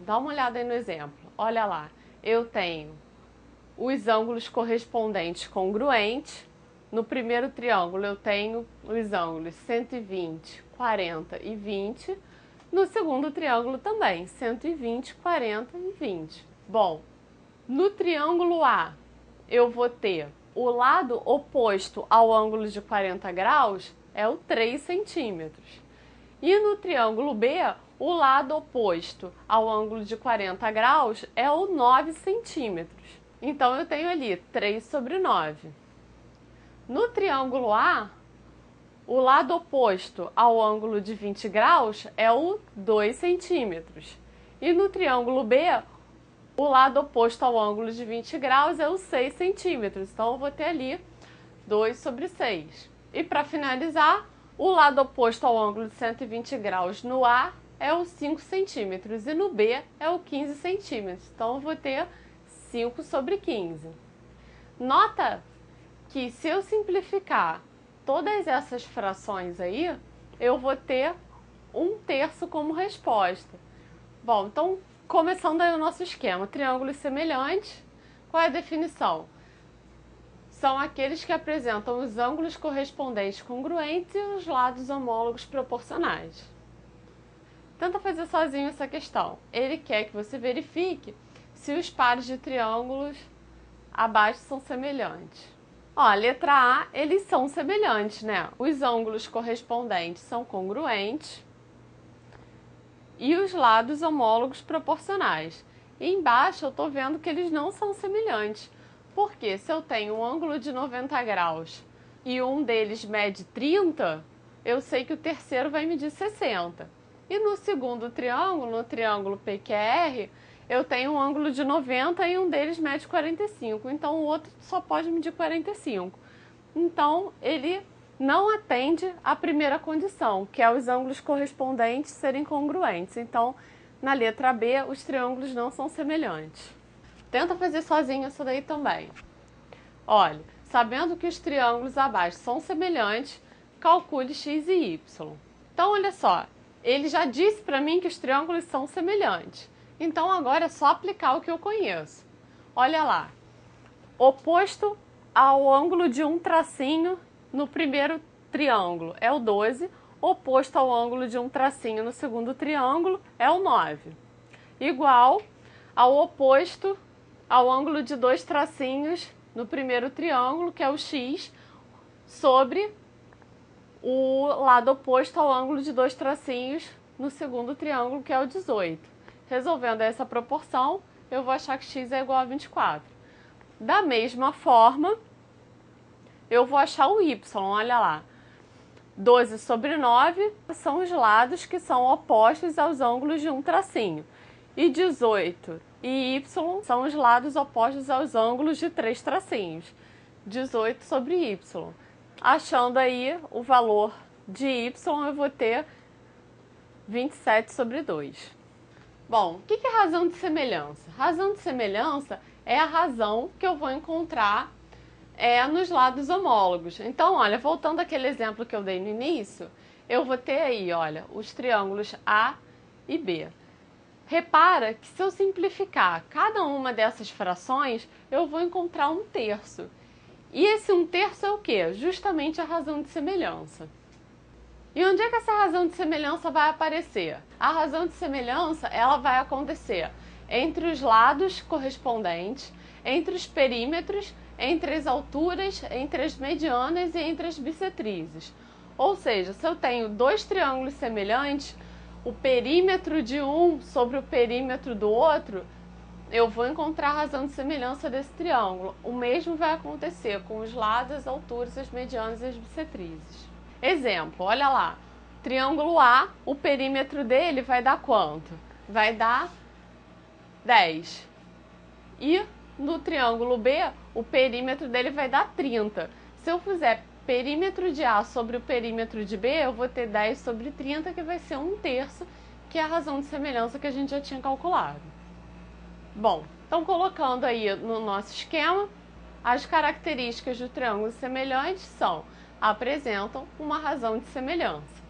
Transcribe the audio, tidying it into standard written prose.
dá uma olhada aí no exemplo. Olha lá, eu tenho os ângulos correspondentes congruentes. No primeiro triângulo eu tenho os ângulos 120, 40 e 20. No segundo triângulo também, 120, 40 e 20. Bom, no triângulo A eu vou ter o lado oposto ao ângulo de 40 graus é o 3 centímetros. E no triângulo B, o lado oposto ao ângulo de 40 graus é o 9 centímetros. Então eu tenho ali 3 sobre 9. No triângulo A, o lado oposto ao ângulo de 20 graus é o 2 centímetros. E no triângulo B, o lado oposto ao ângulo de 20 graus é o 6 centímetros. Então eu vou ter ali 2 sobre 6. E para finalizar, o lado oposto ao ângulo de 120 graus no A é o 5 centímetros e no B é o 15 centímetros. Então eu vou ter 5 sobre 15. Nota que se eu simplificar todas essas frações aí, eu vou ter 1/3 como resposta. Bom, então começando aí o nosso esquema, triângulos semelhantes, qual é a definição? São aqueles que apresentam os ângulos correspondentes congruentes e os lados homólogos proporcionais. Tenta fazer sozinho essa questão. Ele quer que você verifique se os pares de triângulos abaixo são semelhantes. Ó, letra A, eles são semelhantes, né? Os ângulos correspondentes são congruentes e os lados homólogos proporcionais. E embaixo eu estou vendo que eles não são semelhantes. Porque se eu tenho um ângulo de 90 graus e um deles mede 30, eu sei que o terceiro vai medir 60. E no segundo triângulo, no triângulo PQR, eu tenho um ângulo de 90 e um deles mede 45. Então o outro só pode medir 45. Então ele não atende à primeira condição, que é os ângulos correspondentes serem congruentes. Então, na letra B, os triângulos não são semelhantes. Tenta fazer sozinho isso daí também. Olha, sabendo que os triângulos abaixo são semelhantes, calcule x e y. Então, olha só, ele já disse para mim que os triângulos são semelhantes. Então, agora é só aplicar o que eu conheço. Olha lá, oposto ao ângulo de um tracinho no primeiro triângulo é o 12, oposto ao ângulo de um tracinho no segundo triângulo é o 9. Igual ao oposto ao ângulo de dois tracinhos no primeiro triângulo, que é o x, sobre o lado oposto ao ângulo de dois tracinhos no segundo triângulo, que é o 18. Resolvendo essa proporção, eu vou achar que x é igual a 24. Da mesma forma, eu vou achar o y, olha lá. 12 sobre 9 são os lados que são opostos aos ângulos de um tracinho. E 18 e y são os lados opostos aos ângulos de 3 tracinhos. 18 sobre y. Achando aí o valor de y, eu vou ter 27 sobre 2. Bom, o que é razão de semelhança? Razão de semelhança é a razão que eu vou encontrar nos lados homólogos. Então, olha, voltando àquele exemplo que eu dei no início, eu vou ter aí, olha, os triângulos A e B. Repara que se eu simplificar cada uma dessas frações, eu vou encontrar 1/3. E esse 1/3 é o quê? Justamente a razão de semelhança. E onde é que essa razão de semelhança vai aparecer? A razão de semelhança, ela vai acontecer entre os lados correspondentes, entre os perímetros, entre as alturas, entre as medianas e entre as bissetrizes. Ou seja, se eu tenho dois triângulos semelhantes, o perímetro de um sobre o perímetro do outro, eu vou encontrar a razão de semelhança desse triângulo. O mesmo vai acontecer com os lados, as alturas, as medianas e as bissetrizes. Exemplo, olha lá, triângulo A, o perímetro dele vai dar quanto? Vai dar 10. E no triângulo B, o perímetro dele vai dar 30. Se eu fizer perímetro de A sobre o perímetro de B, eu vou ter 10 sobre 30, que vai ser 1/3, que é a razão de semelhança que a gente já tinha calculado. Bom, então colocando aí no nosso esquema, as características do triângulo semelhante apresentam uma razão de semelhança.